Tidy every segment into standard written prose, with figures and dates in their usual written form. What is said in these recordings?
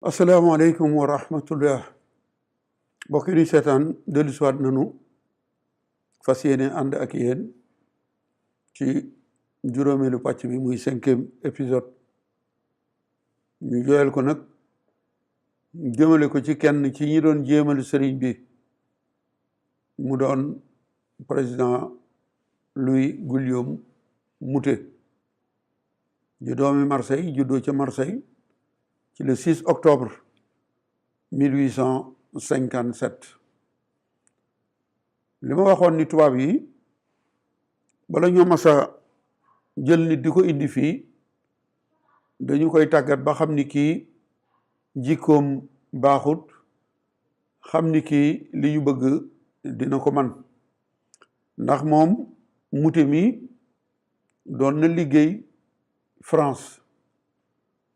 asalaamaaleykum wa rahmatullah mbokk yi di seetaan dellusiwaat nanu fas yéene ànd ak yéen ci juróomeelu pàcc bi muy 5e épisode ñu jooyal ko nag jëmale ko ci kenn ci ñi doon jéemal sëriñ bi mu doon président Louis Guillaume Moutet di doomi Marseille juddoo ca Marseille ci le 6 octobre 1857 li ma waxoon ni tubaab yi bala ñoo masa jël nit di ko indi fii dañu koy tàggat ba xam ni kii jikkoom baaxut xam ni kii li ñu bëgg dina ko man ndax moom Moutet mi doon na liggéey France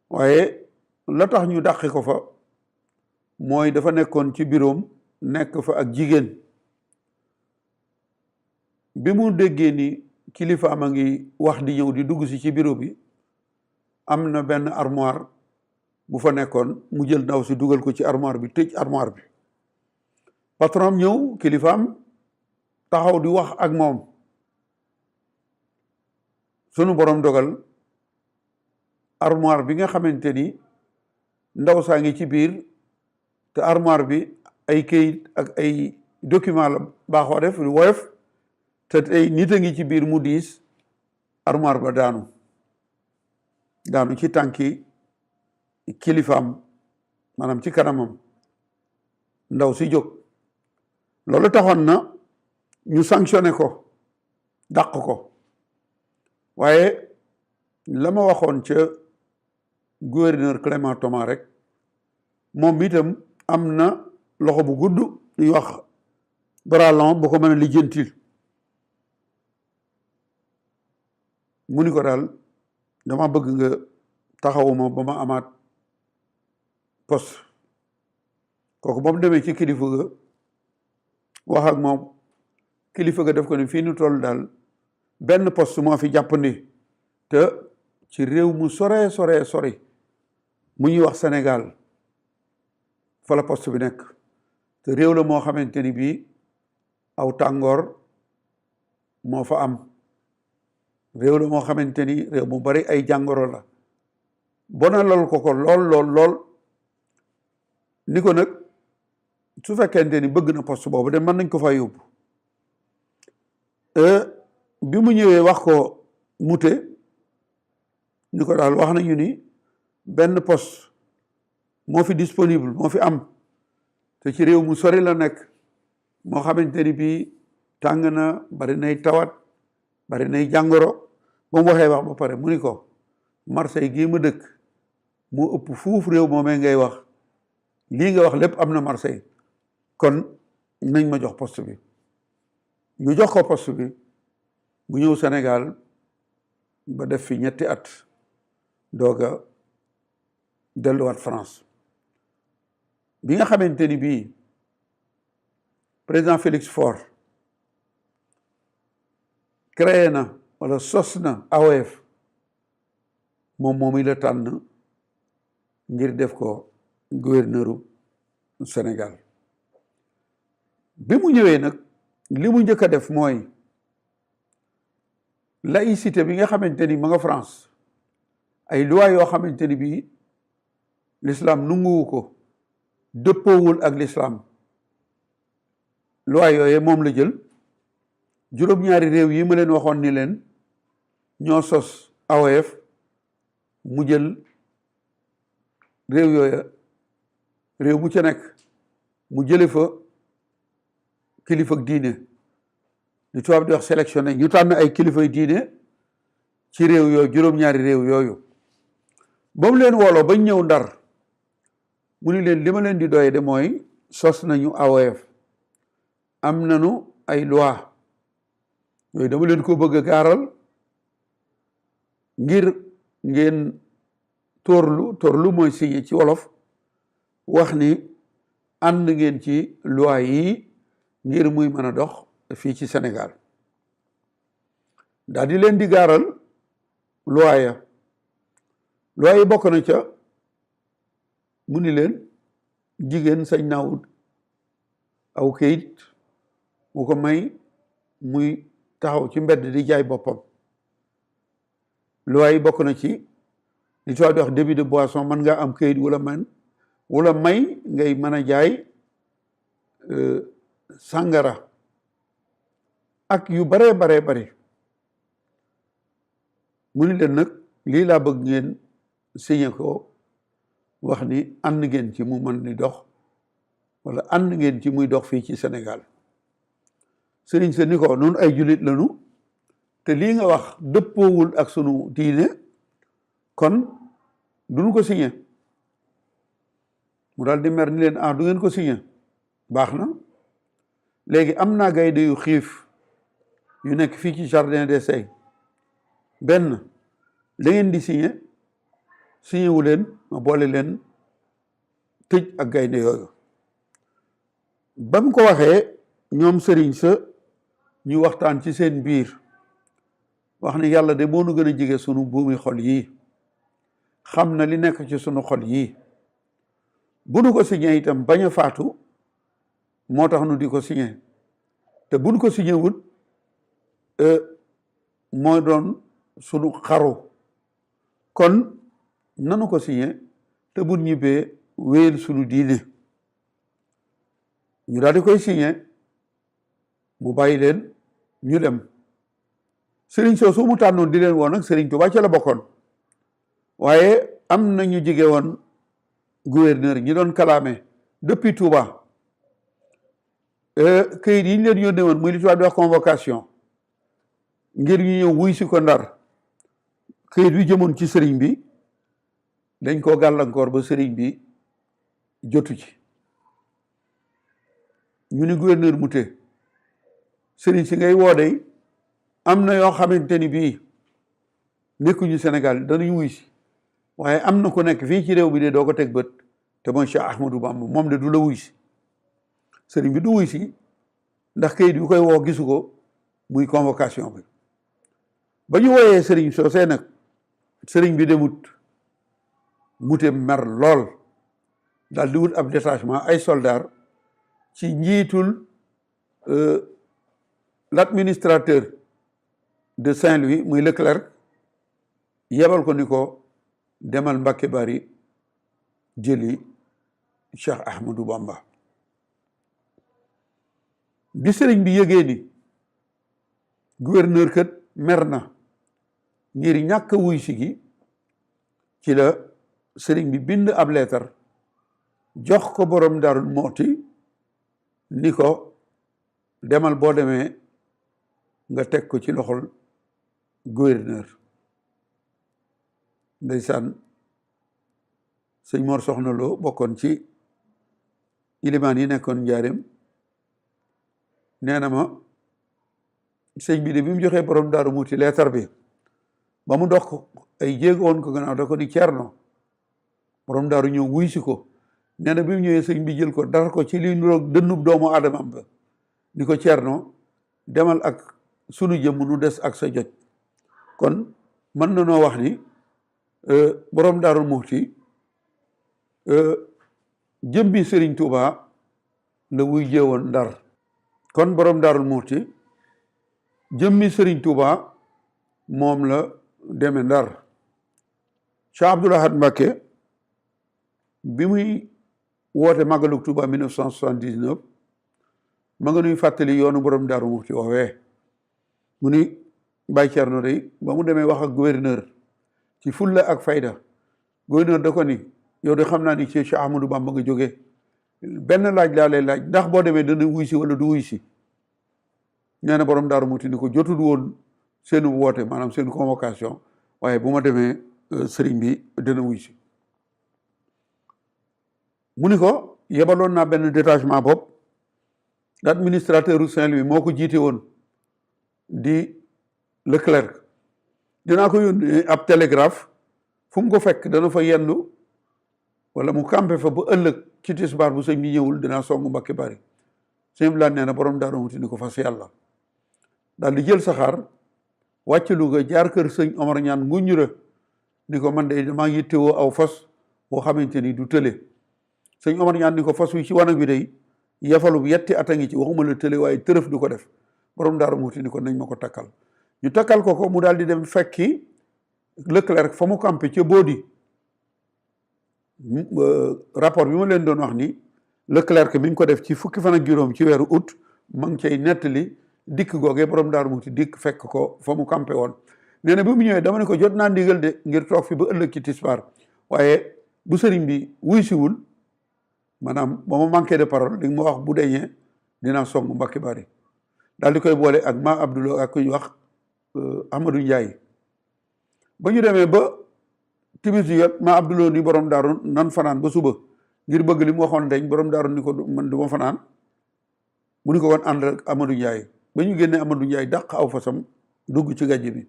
waaye la tax ñu dàqi ko fa mooy dafa nekkoon ci bureau nekk fa ak jigéen bi mu déggee ni kilifaam a ngi wax di ñëw di dugg si ci bureau bi am na benn armoire bu fa nekkoon mu jël ndaw si dugal ko ci armoire bi tëj armoire bi patron ñëw kilifaam taxaw di wax ak moom sunu borom dogal armoire bi nga xamante ni ndaw saa ngi ci biir te armoire bi ay këyit ak ay document la baaxoo def lu woyof te tey nit a ngi ci biir mu diis armoire ba daanu ci tànki kilifaam maanaam ci kanamam ndaw si jóg loolu taxoon na ñu sanctionné ko dàq ko waaye la ma waxoon ca gouverneur Clément Thomas rek moom itam am na loxo bu gudd ñuy wax bras long bu ko mën a lijjantil mu ni ko daal dama bëgg nga taxawuma ba ma amaat poste kooku ba mu demee ci kilifa ga wax ak moom kilifa ga def ko ne fii nu toll daal benn poste moo fi jàppandi te ci réew mu sori mu ñuy wax Sénégal fa la poste bi nekk te réew la moo xamante ni bii aw tàngoor moo fa am réew la moo xamante ni réew mu bari ay jàngoro la bonalal ko lool ni ko nag su fekkente ni bëgg na poste boobu de mën nañ ko fa yóbbu bi mu ñëwee wax ko Moutet ni ko daal wax nañu ni benn poste moo fi disponible moo fi am te ci réew mu sori la nekk moo xamante ni bii tàng na bari nay tawat bari nay jàngoro ba mu waxee wax ba pare mu ni ko Marseille gii ma dëkk moo ëpp fuuf réew moomee ngay wax lii nga wax lépp am na Marseille kon nañ ma jox poste bi ñu jox ko poste bi mu ñëw Sénégal ba def fi ñetti at doog a delluwaat France bi nga xamante ni bii président Félix Faure créé na wala sos na AOF moom la tànn ngir def ko gouverneuru Sénégal bi mu ñëwee nag li mu njëkk a def mooy laïcité bi nga xamante ni ma nga France ay loi yoo xamante ni bii l'islam nunguwu ko dëppoowul ak l'islam loi yooye moom la jël juróom-ñaari réew yi ma leen waxoon ni leen ñoo sos AOF mu jël réew yooya réew mu ca nekk mu jële fa kilifa diine li tubaab di wax sélectionné ñu tànn ay kilifay diine ci réew yooyu juróom-ñaari réew yooyu ba mu leen wooloo bañ ñëw Ndar mu ni leen li ma leen di doye de mooy sos nañu AOF am nañu ay loi yooyu dama leen ko bëgg a gaaral ngir ngeen tóorlu mooy signé ci wolof wax ni ànd ngeen ci loi yi ngir muy mën a dox fii ci Sénégal daal di leen di gaaral loi yi bokk na ca mu ni leen jigéen sañ naa wut aw kayit mu ko may muy taxaw ci mbedd di jaay boppam loi yi bokk na ci li tubaab di wax débit de boisson mën nga am kayit wala may ngay mën a jaay sàngara ak yu baree bari mu ni leen nag lii laa bëgg ngeen signé ko wax ni ànd ngeen ci mu mën di dox wala ànd ngeen ci muy dox fii ci Sénégal sëriñ sa ni ko noonu ay jullit lañu te lii nga wax dëppoowul ak sunu diine kon duñu ko signé mu daal di mer ni leen du ngeen ko signé baax na léegi am naa gaynde yu xiif yu nekk fii ci jardin d'essai benn la ngeen di signé wu leen ma boole leen tëj ak gaynde yooyu ba mu ko waxee ñoom sëriñ sa ñu waxtaan ci seen biir wax ni yàlla de moo nu gën a jege sunu buumi xol yii xam na li nekk ci sunu xol yii bu nu ko signé itam bañ a faatu moo tax nu di ko signé te bu nu ko signé wut mooy doon sunu xaru kon nanu ko signé te bu ñibbee wéyal sunu diine ñu daal di koy signé mu bàyyi leen ñu dem sëriñ soosu mu tànnoon di leen woon nag sëriñ Tuubaa ca la bokkoon waaye am na ñu jige woon gouverneur ñi doon kalaame depuis Touba këyit yi ñu leen yónnee woon muy li tubaab di wax convocation ngir ñu ñëw wuy si ko Ndar këyit bi jëmoon ci sëriñ bi dañ koo gàllankoor ba sëriñ bi jotu ci ñu ni gouverneur Mouté sëriñ si ngay woodey am na yoo xamante ni bii nekkuñu Sénégal danañ wuy si waaye am na ku nekk fii ci réew bi de doo ko teg bët te mooy Cheikh Ahmadou Bamba moom de du la wuy si sëriñ bi du wuy si ndax kayit bi koy woo gisu ko muy convocation bi ba ñu wooyee sëriñ soosee nag sëriñ bi demut Mouté mer lool daal di wut ab détachement ay soldats ci njiitul l'administrateur de Saint-Louis muy Leclerc yebal ko ni ko demal Mbàkke Bari jëli Cheikh Ahmadou Bamba bi sëriñ bi yëgee ni gouverneur kat mer na ngir ñàkk wuy si gi ci la sëriñ bi bind ab leetar jox ko borom Daaru Muxti ni ko demal boo demee nga teg ko ci loxol gouverneur ndeysaan sëñ Mor Soxna Lo bokkoon ci ilimaan yi nekkoon Njaaréem nee na ma sëñ bi de bi mu joxee borom Daaru Muxti leetar bi ba mu dox ay jéego woon ko gannaaw da ko ni Ceerno borom daaru ñëw wuy si ko nee na bi mu ñëwee sëñ bi jël ko dara ko ci li niroog dënnub doomu aadamam ba ni ko Ceerno demal ak sunu jëmm nu des ak sa jot kon mën na noo wax ni borom Daaru Muxti jëmbi Sëriñ Tuuba la wuy jéewoon Ndar kon borom Daaru Muxti jëmmi Sëriñ Tuuba moom la deme Ndar Cheikh Abdoul Ahad Mbacké bi muy woote màggalu Tuuba 1979 ma nga nuy fàttali yoonu borom Daaru Muxti woowee mu ni Baye Thierno day ba mu demee wax ak gouverneur ci fulla ak fayda gouverneur da ko ni yow de xam naa ni ci Cheikh Ahmadou Bamba nga jógee benn laaj laa lay laaj ndax boo demee dana wuy si wala du wuy si nee na borom Daaru Muxti ni ko jotul woon seenu woote maanaam seen convocation waaye bu ma demee sëriñ bi dana wuy si mu ni ko yebaloon naa benn détachement bopp l'administrateur u Saint-Louis moo ko jiite woon di Leclerc dinaa ko yónnee ab télégraphe fu mu ko fekk dana fa yendu wala mu campé fa ba ëllëg ci tisbaar bu sëñ bi ñëwul dinaa songu Mbàkke Bari sëñ bi laa nee na borom Daaru Muxti ni ko fas yàlla daal di jël saxaar wàcc Louga jaar kër sëñ Omar Ñaan Nguñura ni ko man de damaa yittewoo aw fas boo xamante ni du tële sëñ Omar ñaan ni ko fas wi ci wanag bi day yafalu yetti at a ngi ci waxuma la tële waaye tërëf du ko def. borom Daaru Muxti ni ko nañ ma ko takkal ñu takkal ko mu daal di dem fekki Leclerc fa mu campé ca Bodi rapport bi ma leen doon wax ni Leclerc mi ngi ko def ci fukki fan ak juróom ci weeru août ma ngi cay nettali dikk googee borom Daaru Muxti dikk fekk ko fa mu campé woon. nee na bi mu ñëwee dama ne ko jot naa ndigal de ngir toog fi ba ëllëg ci tisbaar waaye bu sëriñ bi wuy siwul maanaam ba ma manqué de parole li ma wax bu deñee dinaa song Mbàkke Bari daal di koy boole ak ma Abdoulou ak ku ñu wax Amadou Ndiaye ba ñu demee ba timis yot ma Abdoulou ni borom daaru nan fanaan ba suba ngir bëgg li mu waxoon dañ borom daaru ni ko man du ma fanaan mu ni ko woon ànd ak Amadou Ndiaye ba ñu génnee Amadou Ndiaye dàq aw fasam dugg ci gàjj bi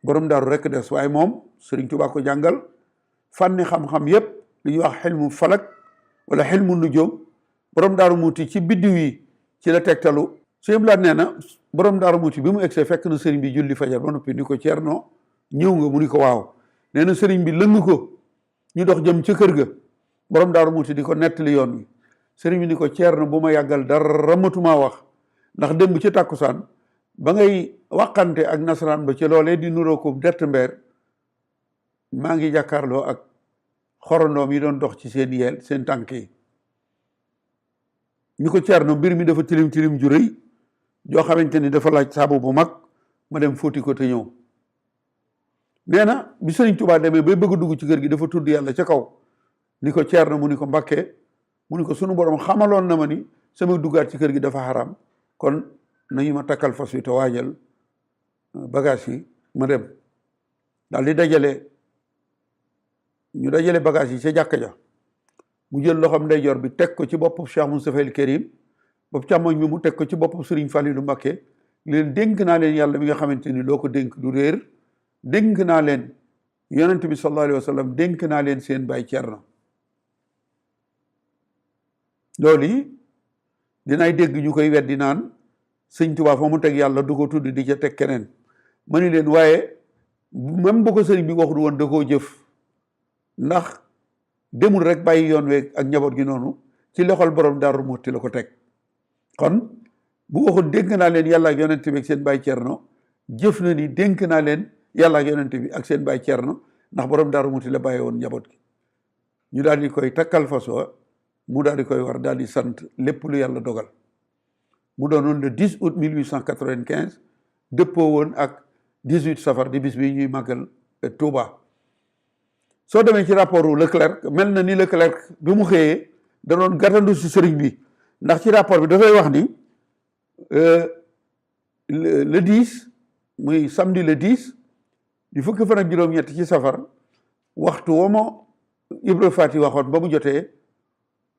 borom daaru rekk des waaye moom Sëriñ Tuubaa ko jàngal fànni xam-xam yépp li ñuy wax xilmu falak wala xilmu nujoom borom Daaru Muxti ci biddiw yi ci la tegtalu sëñ Blaat nee na borom Daaru Muxti bi mu egsee fekk na sëriñ bi julli fajar ba noppi ni ko Ceerno ñëw nga mu ni ko waaw nee na sëriñ bi lëng ko ñu dox jëm ca kër ga borom Daaru Muxti di ko nettali yoon wi sëriñ bi ni ko Ceerno bu ma yàggal dara matumaa wax ndax démb ci tàkkusaan ba ngay waxante ak nasaraan ba ci loolee di nuroo ko dett mbeer maa ngi jàkkaarloo ak xorondoom yi doon dox ci seen yeel seen tànk yi ñu ko Ceerno mbir mi dafa tilim tilim ju rëy joo xamante ni dafa laaj saabu bu mag ma dem fóoti ko te ñëw nee na bi Sëriñ Tuubaa demee bay bëgg a dugg ci kër gi dafa tudd yàlla ca kaw ni ko Ceerno mu ni ko Mbàkke mu ni ko sunu borom xamaloon na ma ni sama duggaat ci kër gi dafa xaram kon nañu ma takkal fas wi te waajal bagage yi ma dem daal di dajale ñu dajale bagage yi ca jàkka ja mu jël loxoom ndeyjoor bi teg ko ci boppam Cheikh Moustapha El Karim bopp càmmoñ bi mu teg ko ci boppam Serigne Fallilou Mbacké leen dénk naa leen yàlla mi nga xamante ni loo ko dénk du réer dénk naa leen yonent bi sallallahu alayhi wa sallam dénk naa leen seen baay Ceerno loolu yi dinaay dégg ñu koy weddi naan sëñ Tuubaa fa mu teg yàlla du ko tudd di ca teg keneen ma ni leen waaye même bu ko sëriñ bi waxul woon da koo jëf ndax demul rek bàyyi yoon weeg ak njaboot gi noonu ci loxol borom Daaru Muxti la ko teg kon bu waxul dénk naa leen yàlla ak yonent bi ak seen baay Ceerno jëf na ni dénk naa leen yàlla ak yonent bi ak seen baay Ceerno ndax borom Daaru Muxti la bàyyi woon njaboot gi ñu daal di koy takkal fas wa mu daal di koy war daal di sant lépp lu yàlla dogal mu doonoon le 10 août 1895 dëppoo woon ak 18 safar di bis bi ñuy màggal Touba. soo demee ci rapport wu Leclerc mel na ni Leclerc bi mu xëyee da doon gàttandu si sëriñ bi ndax ci rapport bi dafay wax ni le 10 muy samedi le 10 di fukki fan ak juróom-ñett ci safar waxtu woo ma Ibra Faati waxoon ba mu jotee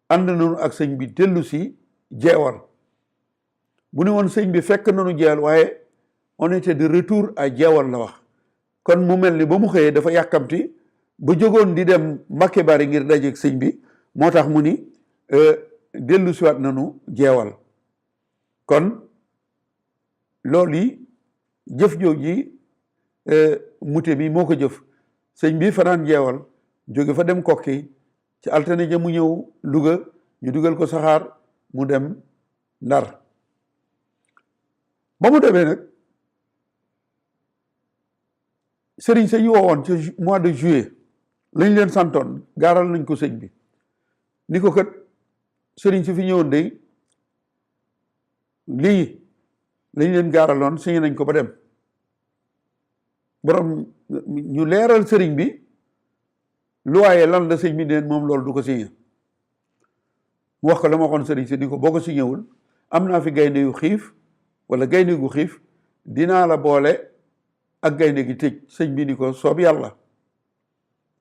ànd nañu ak sëñ bi dellu si jeewal bu ne woon sëñ bi fekk nañu jeewal waaye on était de retour à jeewal la wax kon mu mel ni ba mu xëyee dafa yàkkamti ba jógoon di dem Mbàkke Bari ngir dajeeg sëñ bi moo tax mu ni dellu siwaat nañu jeewal kon loolu yi jëf jooju mute bi moo ko jëf sëñ bi fanaan jeewal jóge fa dem kokki ci altine ja mu ñëw Louga ñu dugal ko saxaar mu dem Ndar ba mu demee nag sëriñ sa ñu woowoon ci mois de juillet lañ leen santoon gaaral nañ ko sëñ bi ni ko kat sëriñ si fi ñëwoon day lii lañ leen gaaraloon signé nañ ko ba dem borom ñu leeral sëriñ bi lu waaye lan la sëñ bi neen moom loolu du ko signé mu wax ko la ma waxoon sëriñ si ni ko boo ko signéwul am naa fi gaynde yu xiif wala gaynde gu xiif dinaa la boole ak gaynde gi tëj sëñ bi ni ko soob yàlla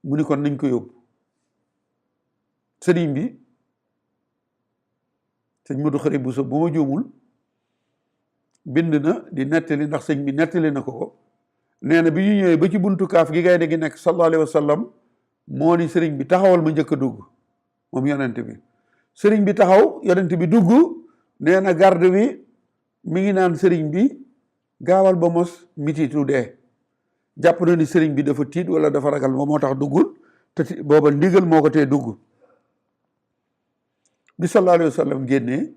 mu ni kon nañ ko yóbbu sëriñ bi sëñ Modou Khari Bousso bu ma juumul bind na di nettali ndax sëñ bi nettali na ko nee na bi ñu ñëwee ba ci buntu kaaf gi gaynde gi nekk sallallahu alayhi wa sallam moo ni sëriñ bi taxawal ma njëkk a dugg moom yonent bi sëriñ bi taxaw yonent bi dugg nee na garde bi mi ngi naan sëriñ bi gaawal ba mos mititu dee jàpp na ni sëriñ bi dafa tiit wala dafa ragal ba moo tax duggul te booba ndigal moo ko tee dugg bi sallallahu alayhi wa sallam génnee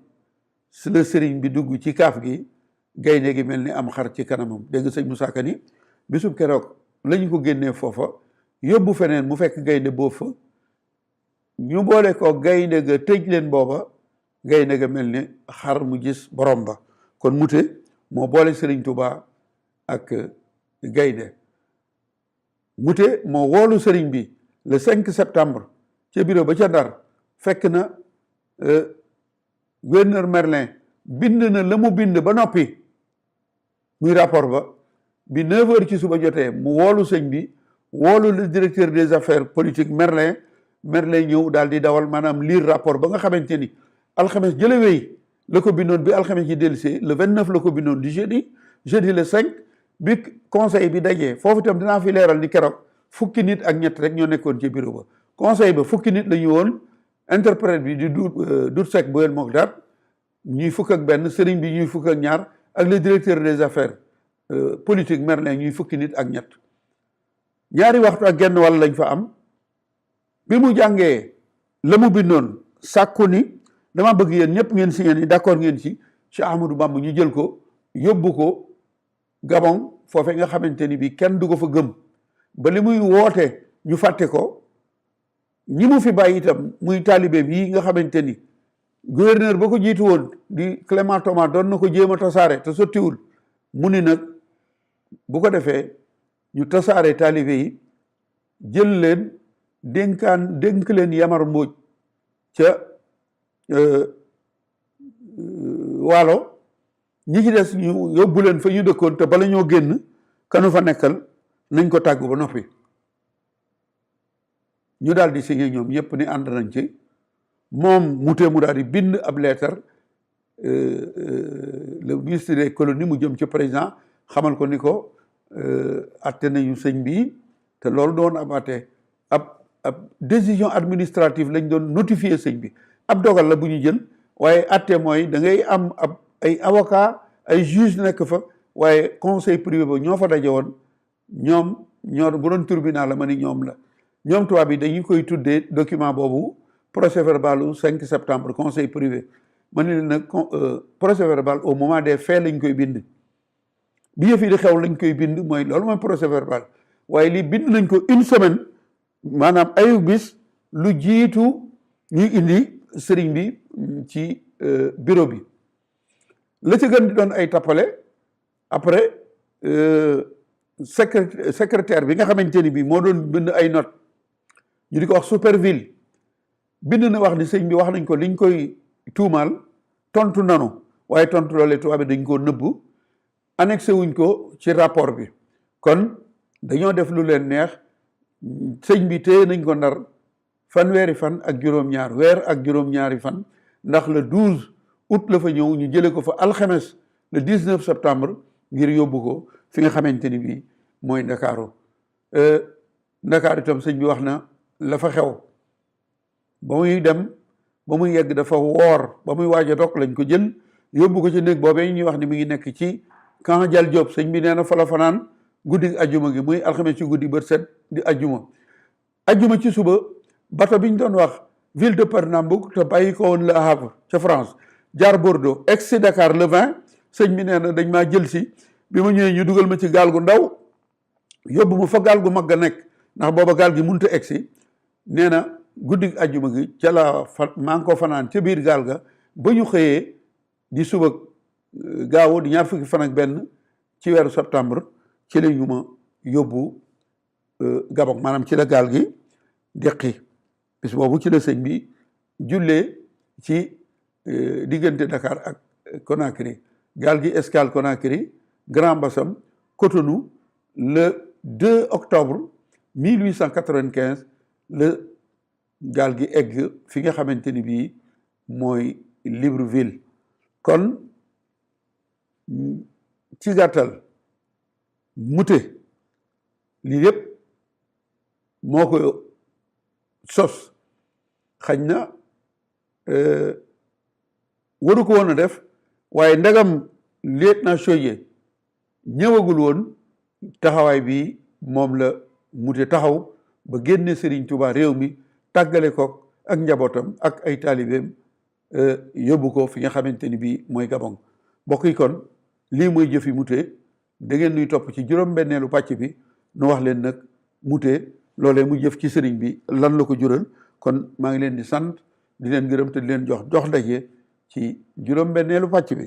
si la sëriñ bi dugg ci kaaf gi gaynde gi mel ni am xar ci kanamam dégg nga sëñ Moussa Ka ni bisub keroog lañu ko génnee foofa yóbbu feneen mu fekk gaynde boobu fa ñu boole ko gaynde ga tëj leen booba gaynde ga mel ni xar mu gis borom ba kon mute moo boole sëriñ Touba ak gaynde mute moo woolu sëriñ bi le 5 septembre ca bureau ba ca Ndar fekk na gouverneur Merlin bind na la mu bind ba noppi muy rapport ba bi 9 heures ci suba jotee mu woolu sëñ bi woolu le directeur des affaires politiques Merlin ñëw daal di dawal maanaam lire rapport ba nga xamante ni alxames jële wéy la ko bindoon bi alxames yi dellusee le 29 la ko bindoon di jeudi le 5 bi conseil bi dajee foofu itam dinaa fi leeral ni keroog fukki nit ak ñett rek ñoo nekkoon ci bureau ba conseil ba fukki nit la ñu woon interprète bi di Dut Seck Boyel Mogdad ñuy fukk ak benn sëriñ bi ñuy fukk ak ñaar ak le directeur des affaires politiques Merlin ñuy fukki nit ak ñett ñaari waxtu ak genn wàll lañ fa am bi mu jàngee la mu bindoon sàkku ni dama bëgg yéen ñëpp ngeen signé ni d'accord ngeen ci Cheikh Ahmadou Bamba ñu jël ko yóbbu ko Gabon foofee nga xamante ni bi kenn du ko fa gëm ba li muy woote ñu fàtte ko ñi mu fi bàyyi itam muy taalibe bi nga xamante ni gouverneur ba ko jiitu woon di Clément Thomas doon na ko jéem a tasaare te sottiwul mu ni nag bu ko defee ñu tasaare taalibe yi jël leen dénk leen Yamar Mbóoj ca Waalo ñi ci des ñu yóbbu leen fa ñu dëkkoon te bala ñoo génn kanu fa nekkal nañ ko tàggu ba noppi ñu daal di signé ñoom ñëpp ni ànd nañ ci moom mutee mu daal di bind ab leetar le ministre des colonies mu jëm ci président xamal ko ni ko atte nañu sëñ bi te loolu doon ab atte ab décision administrative lañ doon notifier sëñ bi ab dogal la bu ñu jël waaye atte mooy da ngay am ay avocat ay juge nekk fa waaye conseil privé ba ñoo fa daje woon ñoom bu doon tribunal la ma ni ñoom la ñoom tubaab bi dañu koy tuddee document boobu procès verbalu 5 septembre conseil privé ma ni leen nag procès verbal au moment des faits lañ koy bind bi yëf yi di xew lañ koy bind mooy loolu mooy procès verbal waaye lii bind nañ ko une semaine maanaam ayu bis lu jiitu ñuy indi sëriñ bi ci bureau bi la ci gën di doon ay tappale après secrétaire bi nga xamante ni bi moo doon bind ay note ñu di ko wax Superville bind na wax ni sëñ bi wax nañ ko liñ koy tuumaal tontu nanu waaye tontu loolee tubaab bi dañ koo nëbbu annexé wuñ ko ci rapport bi kon dañoo def lu leen neex sëñ bi téye nañ ko Ndar fanweeri fan ak juróom-ñaar weer ak juróom-ñaari fan ndax le 12 août la fa ñëw ñu jële ko fa alxames le 19 septembre ngir yóbbu ko fi nga xamante ni bii mooy Ndakaaru Ndakaaru itam sëñ bi wax na la fa xew ba muy dem ba muy yegg dafa woor ba muy waaj a dog lañ ko jël yóbbu ko ci néeg boobee ñuy wax ni mu ngi nekk ci Camp Dial Diop sëñ bi nee na fa la fanaan guddi ajjuma gi muy alxames ci guddi bët set di ajjuma ci suba bato bi ñu doon wax ville de Pernambouc te bàyyi ko woon Le Havre ca France jaar Bordeaux egsi Dakar le 20 sëñ bi nee na dañ maa jël si bi ma ñëwee ñu dugal ma ci gaal gu ndaw yóbbu ma fa gaal gu mag ga nekk ndax booba gaal gi mënut a egsi nee na guddi ajjuma gi ca la maa ngi ko fanaan ca biir gaal ga ba ñu xëyee di suba gaawu di ñaar fukki fan ak benn ci weeru septembre ci la ñu ma yóbbu Gabon maanaam ci la gaal gi deqi bis boobu ci la sëñ bi jullee ci diggante Dakar ak Conakry gaal gi escale Conakry Grand Bassam Cotonou le 2 octobre 1895 le gaal gi egg fi nga xamante ni bii mooy Libreville kon ci gàttal mute lii yépp moo ko sos xañ na waru ko woon a def waaye ndegam lieutenant Chaudié ñëwagul woon taxawaay bi moom la mute taxaw ba génne Serigne Touba réew mi tàggale ko ak njabootam ak ay taalibeem yóbbu ko fi nga xamante ni bii mooy Gabon. Mbokk yi kon lii mooy jëfi Mouté, da ngeen nuy topp ci juróom-benneelu pàcc bi nu wax leen nag Mouté loolee mu jëf ci sëriñ bi lan la ko jural. kon maa ngi leen di sant di leen gërëm te di leen jox ndaje ci juróom-benneelu pàcc bi.